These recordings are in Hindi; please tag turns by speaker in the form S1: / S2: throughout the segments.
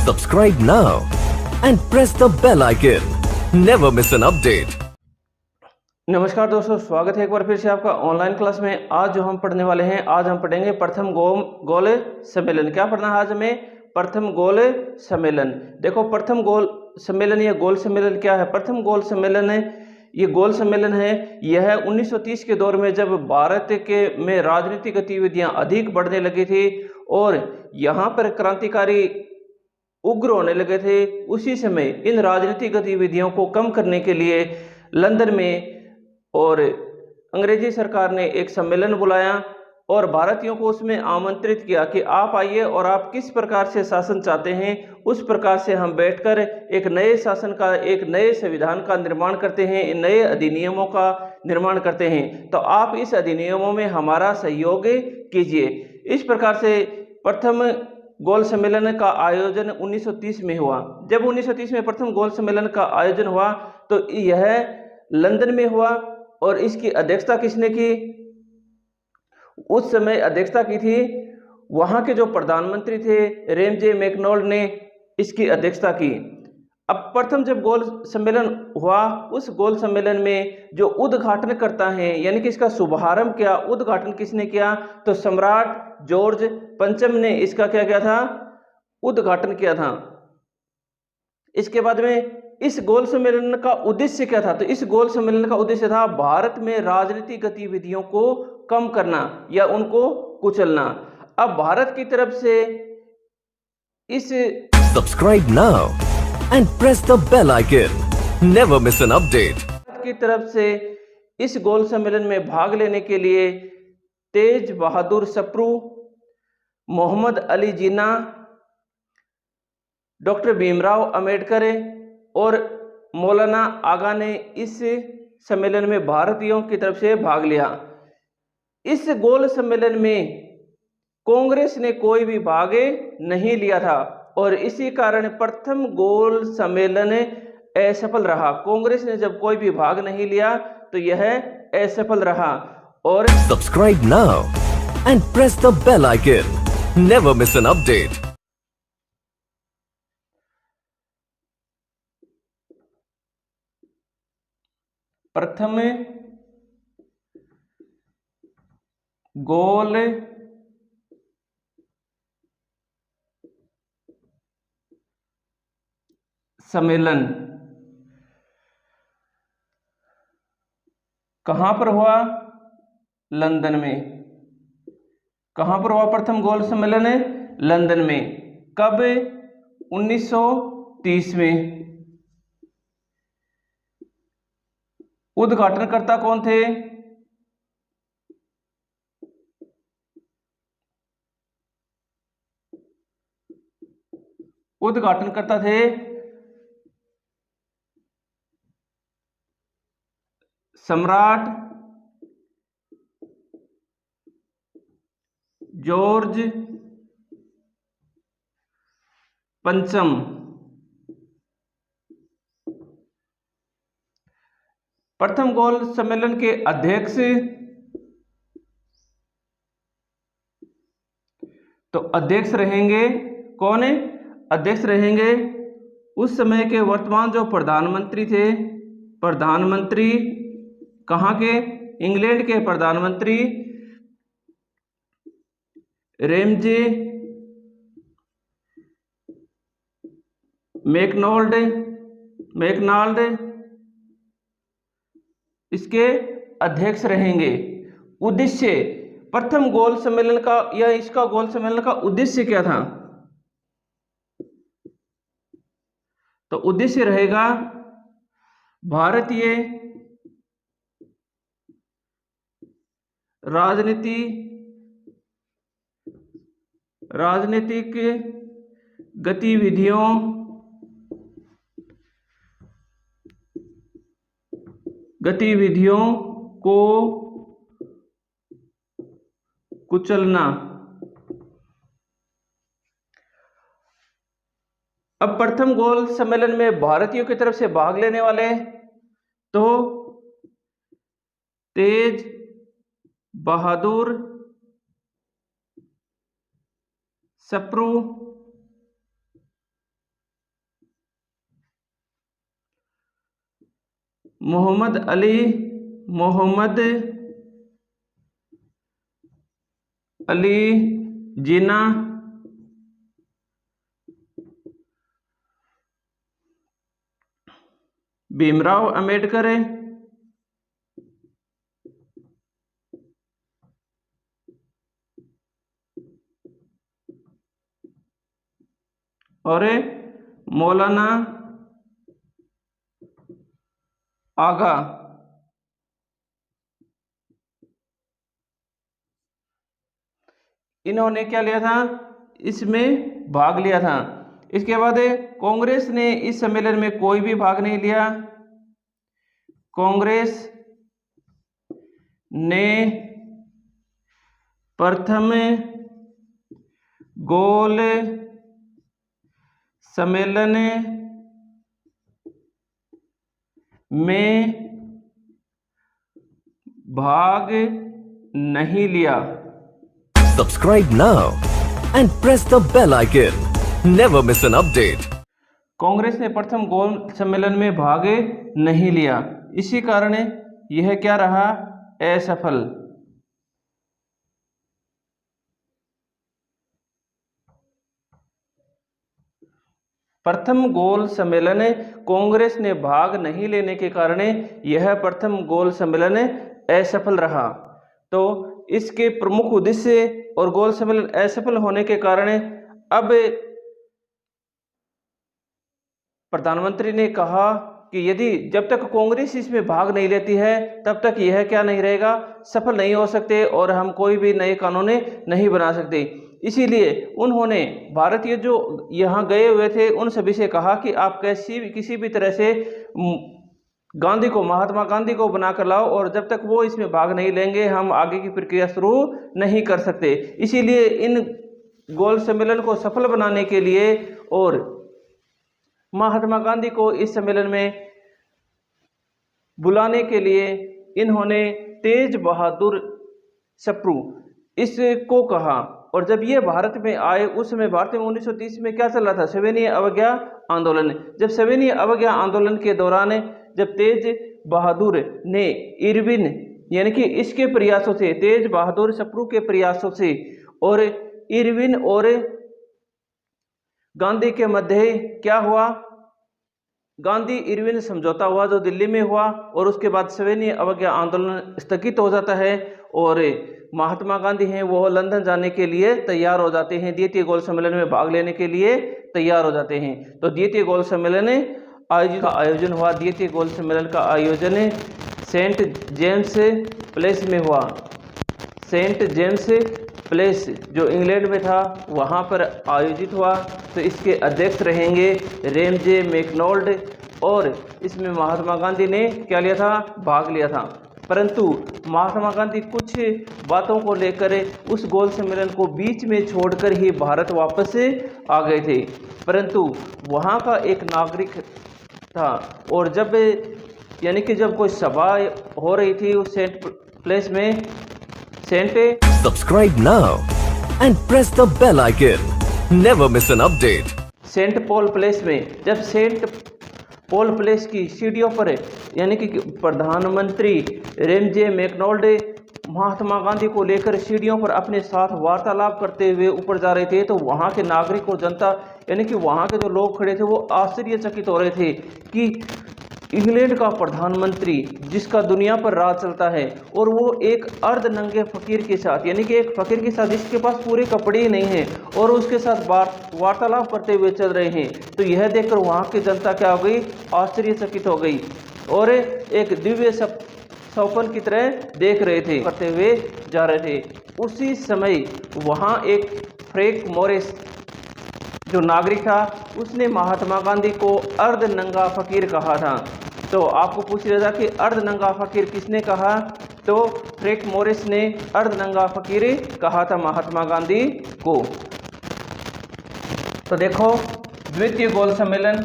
S1: Subscribe now and press the bell icon. Never miss an update.
S2: नमस्कार दोस्तों, स्वागत है एक बार फिर से आपका ऑनलाइन क्लास में। आज जो हम पढ़ने वाले हैं, आज हम पढ़ेंगे प्रथम गोल सम्मेलन। क्या पढ़ना है आज हमें? प्रथम गोल सम्मेलन। देखो, प्रथम गोल सम्मेलन या गोल सम्मेलन क्या है? प्रथम गोल सम्मेलन है, ये गोल सम्मेलन है, यह 1930 के दौर में जब भारत के में राजनीतिक गतिविधियां अधिक बढ़ने लगी थी और यहाँ पर क्रांतिकारी उग्र होने लगे थे, उसी समय इन राजनीतिक गतिविधियों को कम करने के लिए लंदन में और अंग्रेजी सरकार ने एक सम्मेलन बुलाया और भारतीयों को उसमें आमंत्रित किया कि आप आइए और आप किस प्रकार से शासन चाहते हैं, उस प्रकार से हम बैठकर एक नए शासन का, एक नए संविधान का निर्माण करते हैं, नए अधिनियमों का निर्माण करते हैं। तो आप इस अधिनियमों में हमारा सहयोग कीजिए। इस प्रकार से प्रथम गोल सम्मेलन का आयोजन 1930 में हुआ। जब 1930 में प्रथम गोल सम्मेलन का आयोजन हुआ तो यह लंदन में हुआ और इसकी अध्यक्षता किसने की? उस समय अध्यक्षता की थी वहां के जो प्रधानमंत्री थे रेमजे मैकडॉनल्ड ने इसकी अध्यक्षता की। अब प्रथम जब गोल सम्मेलन हुआ, उस गोल सम्मेलन में जो उद्घाटन करता है, यानी कि इसका शुभारंभ किया, उद्घाटन किसने किया? तो सम्राट जॉर्ज पंचम ने इसका क्या किया था? उद्घाटन किया था। इसके बाद में इस गोल सम्मेलन का उद्देश्य क्या था? तो इस गोल सम्मेलन का उद्देश्य था भारत में राजनीतिक गतिविधियों को कम करना या उनको कुचलना। अब भारत की तरफ से इस
S1: Subscribe now and press the bell icon. Never miss an update.
S2: Bharat की तरफ से इस गोल सम्मेलन में भाग लेने के लिए तेज बहादुर सप्रू, मोहम्मद अली जिन्ना, डॉक्टर भीमराव अंबेडकर और मौलाना आगा ने इस सम्मेलन में भारतीयों की तरफ से भाग लिया। इस गोल सम्मेलन में कांग्रेस ने कोई भी भाग नहीं लिया था और इसी कारण प्रथम गोल सम्मेलन असफल रहा। कांग्रेस ने जब कोई भी भाग नहीं लिया तो यह असफल रहा। और
S1: Subscribe now and press the bell icon. Never miss an update.
S2: प्रथम गोल सम्मेलन कहां पर हुआ? लंदन में। कहां पर हुआ प्रथम गोल सम्मेलन? लंदन में। कब? 1930 में। उद्घाटनकर्ता कौन थे? उद्घाटनकर्ता थे सम्राट जॉर्ज पंचम। प्रथम गोल सम्मेलन के अध्यक्ष तो अध्यक्ष रहेंगे कौन? अध्यक्ष रहेंगे उस समय के वर्तमान जो प्रधानमंत्री थे, प्रधानमंत्री कहाँ के? इंग्लैंड के प्रधानमंत्री रेमजे मैकडॉनल्ड इसके अध्यक्ष रहेंगे। उद्देश्य प्रथम गोल सम्मेलन का या इसका गोल सम्मेलन का उद्देश्य क्या था? तो उद्देश्य रहेगा भारतीय राजनीतिक गतिविधियों को कुचलना। अब प्रथम गोल सम्मेलन में भारतीयों की तरफ से भाग लेने वाले तो तेज बहादुर सप्रू, मोहम्मद अली जिन्ना, भीमराव अंबेडकर और मौलाना आगा। इन्होंने क्या लिया था, इसमें भाग लिया था। इसके बाद कांग्रेस ने इस सम्मेलन में कोई भी भाग नहीं लिया। कांग्रेस ने प्रथम गोल सम्मेलन में भाग नहीं लिया।
S1: Subscribe now and press the bell icon. Never miss an update.
S2: Congress ने प्रथम गोल सम्मेलन में भाग नहीं लिया, इसी कारण यह क्या रहा, असफल। प्रथम गोल सम्मेलन कांग्रेस ने भाग नहीं लेने के कारण यह प्रथम गोल सम्मेलन असफल रहा। तो इसके प्रमुख उद्देश्य और गोल सम्मेलन असफल होने के कारण अब प्रधानमंत्री ने कहा कि यदि जब तक कांग्रेस इसमें भाग नहीं लेती है तब तक यह क्या नहीं रहेगा, सफल नहीं हो सकते और हम कोई भी नए कानून नहीं बना सकते। इसीलिए उन्होंने भारतीय जो यहाँ गए हुए थे उन सभी से कहा कि आप किसी भी तरह से महात्मा गांधी को बनाकर लाओ, और जब तक वो इसमें भाग नहीं लेंगे हम आगे की प्रक्रिया शुरू नहीं कर सकते। इसीलिए इन गोल सम्मेलन को सफल बनाने के लिए और महात्मा गांधी को इस सम्मेलन में बुलाने के लिए इन्होंने तेज बहादुर सप्रू इसको कहा। और जब ये भारत में आए उस समय भारत में 1930 में क्या चल रहा था, सविनय अवज्ञा आंदोलन। जब सविनय अवज्ञा आंदोलन के दौरान जब तेज बहादुर ने इरविन यानी कि इसके प्रयासों से, तेज बहादुर सप्रू के प्रयासों से और इरविन और गांधी के मध्य क्या हुआ, गांधी इरविन समझौता हुआ जो दिल्ली में हुआ, और उसके बाद सविनय अवज्ञा आंदोलन स्थगित हो जाता है और महात्मा गांधी हैं वो लंदन जाने के लिए तैयार हो जाते हैं, द्वितीय गोल सम्मेलन में भाग लेने के लिए तैयार हो जाते हैं। तो द्वितीय गोल सम्मेलन आयोजन हुआ। द्वितीय गोल सम्मेलन का आयोजन सेंट जेम्स प्लेस में हुआ। सेंट जेम्स प्लेस जो इंग्लैंड में था वहाँ पर आयोजित हुआ। तो इसके अध्यक्ष रहेंगे रेमजे मैकडॉनल्ड, और इसमें महात्मा गांधी ने क्या लिया था, भाग लिया था। परंतु महात्मा गांधी कुछ बातों को लेकर उस गोल सम्मेलन को बीच में छोड़कर ही भारत वापस आ गए थे। परंतु वहाँ का एक नागरिक था, और जब यानी कि जब कोई सभा हो रही थी उस सेंट प्लेस में,
S1: Subscribe now and press the bell icon. Never miss an update.
S2: Saint Paul place में, जब सेंट पॉल प्लेस की सीढ़ियों पर यानी कि प्रधानमंत्री रेमजे मैकडॉनल्ड महात्मा गांधी को लेकर सीढ़ियों पर अपने साथ वार्तालाप करते हुए ऊपर जा रहे थे, तो वहाँ के नागरिक और जनता यानी कि वहाँ के जो लोग खड़े थे वो आश्चर्यचकित हो रहे थे कि इंग्लैंड का प्रधानमंत्री जिसका दुनिया पर राज चलता है और वो एक अर्ध नंगे फकीर के साथ यानी कि एक फकीर के साथ जिसके पास पूरे कपड़े ही नहीं हैं और उसके साथ वार्तालाप करते हुए चल रहे हैं। तो यह देखकर वहाँ की जनता क्या हो गई, आश्चर्यचकित हो गई और एक दिव्य सपन की तरह देख रहे थे, करते हुए जा रहे थे। उसी समय वहाँ एक फ्रैंक मॉरिस जो नागरिक था उसने महात्मा गांधी को अर्ध नंगा फकीर कहा था। तो आपको पूछ रहा था कि अर्ध नंगा फकीर किसने कहा, तो फ्रैंक मॉरिस ने अर्ध नंगा फकीर कहा था महात्मा गांधी को। तो देखो द्वितीय गोल सम्मेलन,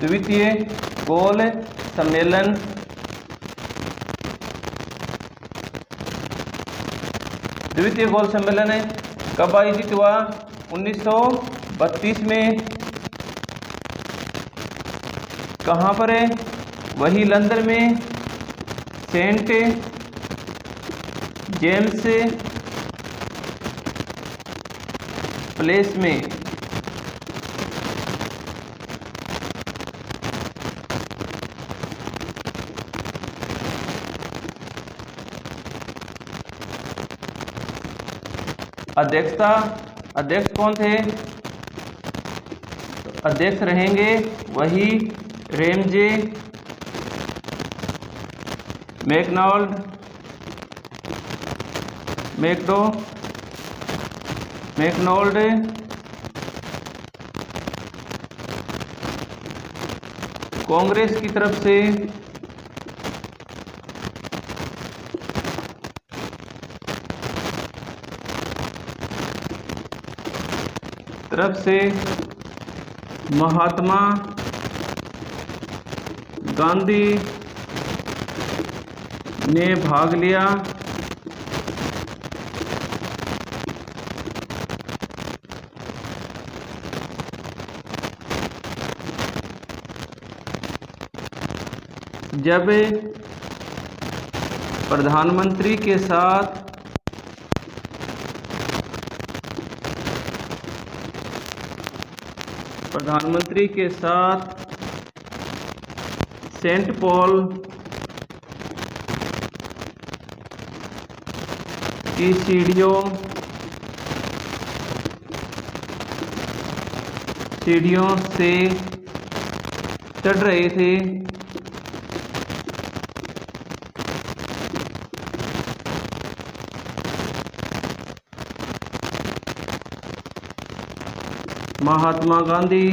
S2: द्वितीय गोल सम्मेलन द्वितीय गोल सम्मेलन कब आयोजित हुआ? 1932 में। कहाँ पर है? वही लंदन में, सेंट जेम्स प्लेस में। अध्यक्ष कौन थे? अध्यक्ष रहेंगे वही रेमजे मैकडोनाल्ड। कांग्रेस की तरफ से महात्मा गांधी ने भाग लिया। जब प्रधानमंत्री के साथ सेंट पॉल की सीढ़ियों से चढ़ रहे थे, महात्मा गांधी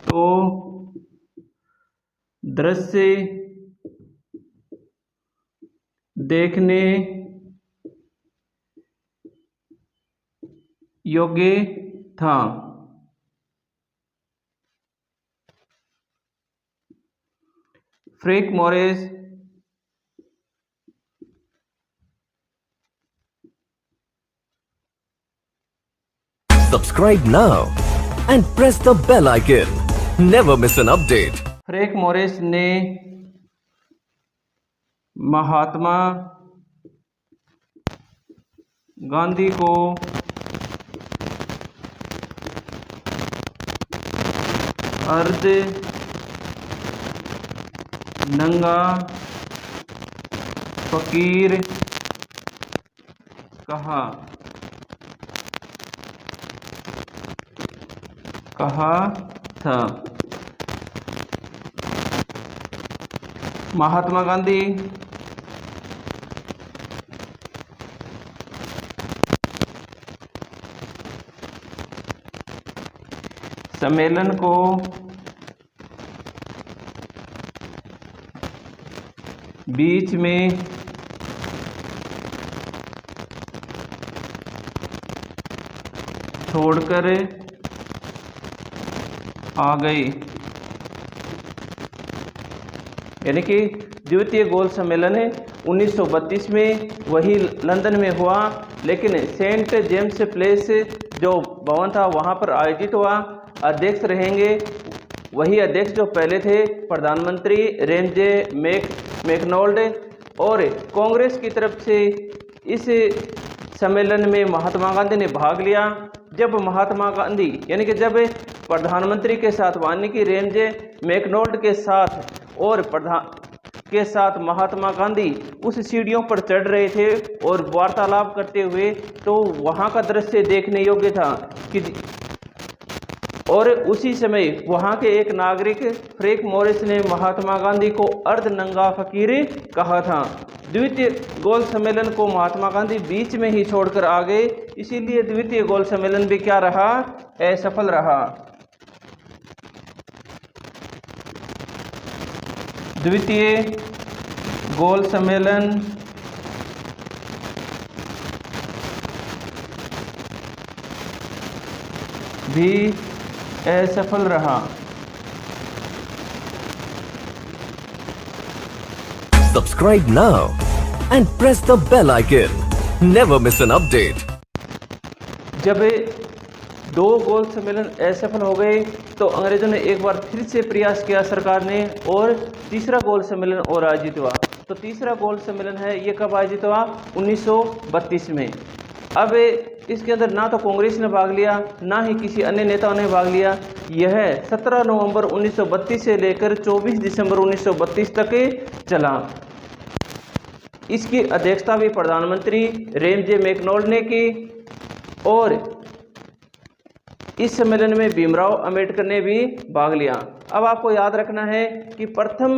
S2: तो दृश्य देखने योग्य था। Frank Morris
S1: Subscribe now and press the bell icon. Never miss an update.
S2: Frank Morris ने महात्मा गांधी को अर्ध नंगा फकीर कहा था। महात्मा गांधी सम्मेलन को बीच में छोड़कर आ गई। यानी कि द्वितीय गोल सम्मेलन 1932 में वही लंदन में हुआ, लेकिन सेंट जेम्स प्लेस जो भवन था वहां पर आयोजित हुआ। अध्यक्ष रहेंगे वही अध्यक्ष जो पहले थे, प्रधानमंत्री रेमजे मैकडोनाल्ड। और कांग्रेस की तरफ से इस सम्मेलन में महात्मा गांधी ने भाग लिया। जब महात्मा गांधी यानी कि जब प्रधानमंत्री के साथ वानी की रेमजे मैकडोनाल्ड के साथ और के साथ महात्मा गांधी उस सीढ़ियों पर चढ़ रहे थे और वार्तालाप करते हुए, तो वहां का दृश्य देखने योग्य था कि और उसी समय वहां के एक नागरिक फ्रैंक मॉरिस ने महात्मा गांधी को अर्ध नंगा फकीर कहा था। द्वितीय गोल सम्मेलन को महात्मा गांधी बीच में ही छोड़कर आ गए, इसीलिए द्वितीय गोल सम्मेलन भी क्या रहा? असफल रहा। द्वितीय गोल सम्मेलन भी असफल रहा।
S1: Subscribe now and press the bell icon. Never miss an update.
S2: जब 2 गोल सम्मेलन असफल हो गए तो अंग्रेजों ने एक बार फिर से प्रयास किया सरकार ने, और तीसरा गोल सम्मेलन और आयोजित हुआ। तो तीसरा गोल सम्मेलन है ये कब आयोजित हुआ? 1932 में। अब इसके अंदर ना तो कांग्रेस ने भाग लिया, ना ही किसी अन्य नेताओं ने भाग लिया। यह 17 नवंबर 1932 से लेकर 24 दिसंबर 1932 तक चला। इसकी अध्यक्षता भी प्रधानमंत्री रेमजे मैकडॉनल्ड ने की, और इस सम्मेलन में भीमराव अंबेडकर ने भी भाग लिया। अब आपको याद रखना है कि प्रथम,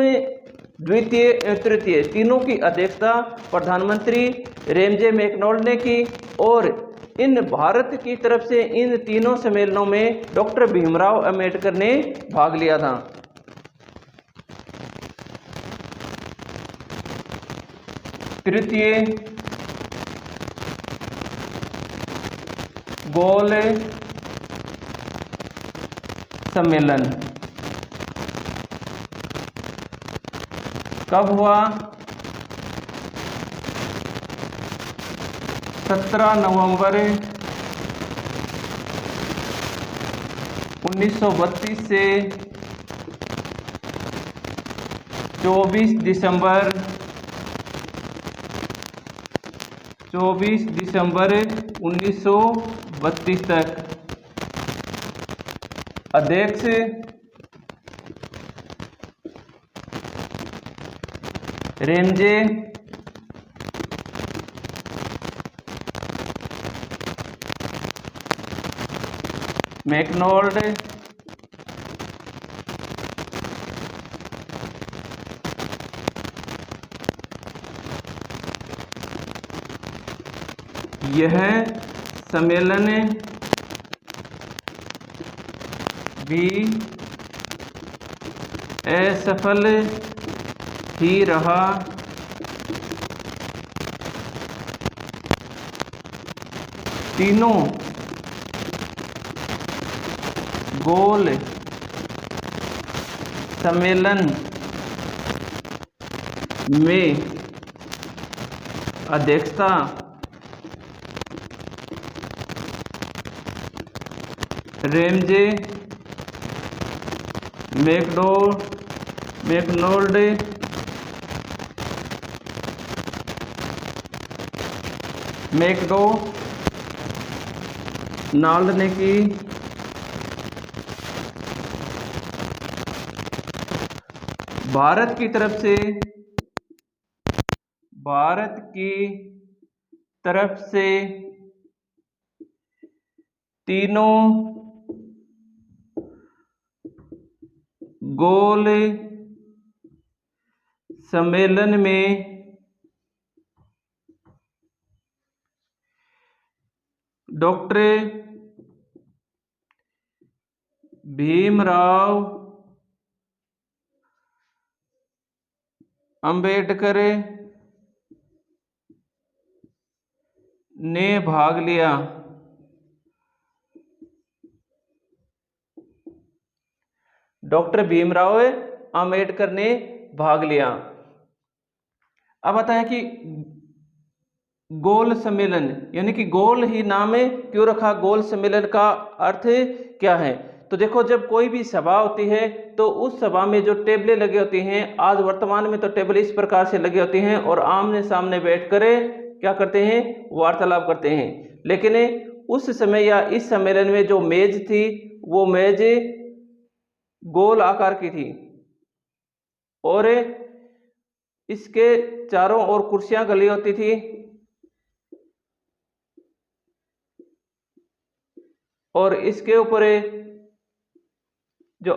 S2: द्वितीय एवं तृतीय तीनों की अध्यक्षता प्रधानमंत्री रेमजे मैकडॉनल्ड ने की, और इन भारत की तरफ से इन तीनों सम्मेलनों में डॉक्टर भीमराव अंबेडकर ने भाग लिया था। तृतीय गोल सम्मेलन कब हुआ? 17 नवंबर 1932 से 24 दिसंबर 1932 तक। अध्यक्ष रेमजे मैकडॉनल्ड, यह सम्मेलन भी असफल ही रहा। तीनों गोल सम्मेलन में अध्यक्षता रेमजे मैकडॉनल्ड ने की। भारत की तरफ से तीनों गोल सम्मेलन में डॉक्टर भीमराव अंबेडकर ने भाग लिया। डॉक्टर भीमराव अंबेडकर ने भाग लिया। अब आता है कि गोल सम्मेलन, यानी कि गोल ही नाम क्यों रखा? गोल सम्मेलन का अर्थ क्या है? तो देखो, जब कोई भी सभा होती है तो उस सभा में जो टेबलें लगी होती हैं, आज वर्तमान में तो टेबल इस प्रकार से लगी होती हैं और आमने सामने बैठकर क्या करते हैं? वार्तालाप करते हैं। लेकिन उस समय या इस सम्मेलन में जो मेज थी वो मेज गोल आकार की थी, और इसके चारों ओर कुर्सियां गली होती थी, और इसके ऊपर जो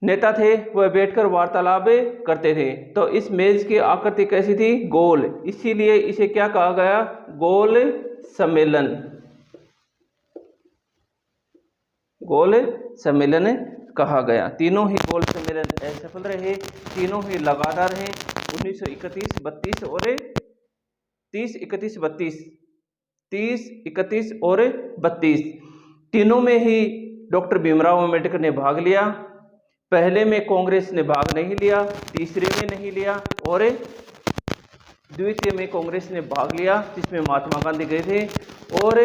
S2: नेता थे वह बैठकर वार्तालाप करते थे। तो इस मेज की आकृति कैसी थी? गोल। इसीलिए इसे क्या कहा गया? गोल सम्मेलन। गोल सम्मेलन कहा गया। तीनों ही गोल सम्मेलन असफल रहे, तीनों ही लगातार रहे। 1931, 32 और 30, 31, 32, 30, 31 और 32 तीनों में ही डॉक्टर भीमराव अंबेडकर ने भाग लिया। पहले में कांग्रेस ने भाग नहीं लिया, तीसरे में नहीं लिया, और द्वितीय में कांग्रेस ने भाग लिया, जिसमें महात्मा गांधी गए थे, और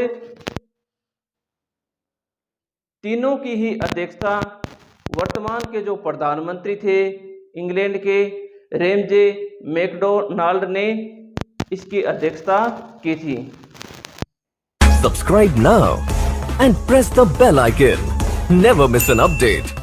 S2: तीनों की ही अध्यक्षता वर्तमान के जो प्रधानमंत्री थे इंग्लैंड के रेमजे मैकडोनाल्ड ने इसकी अध्यक्षता की थी।
S1: Subscribe now and press the bell icon. Never miss an update.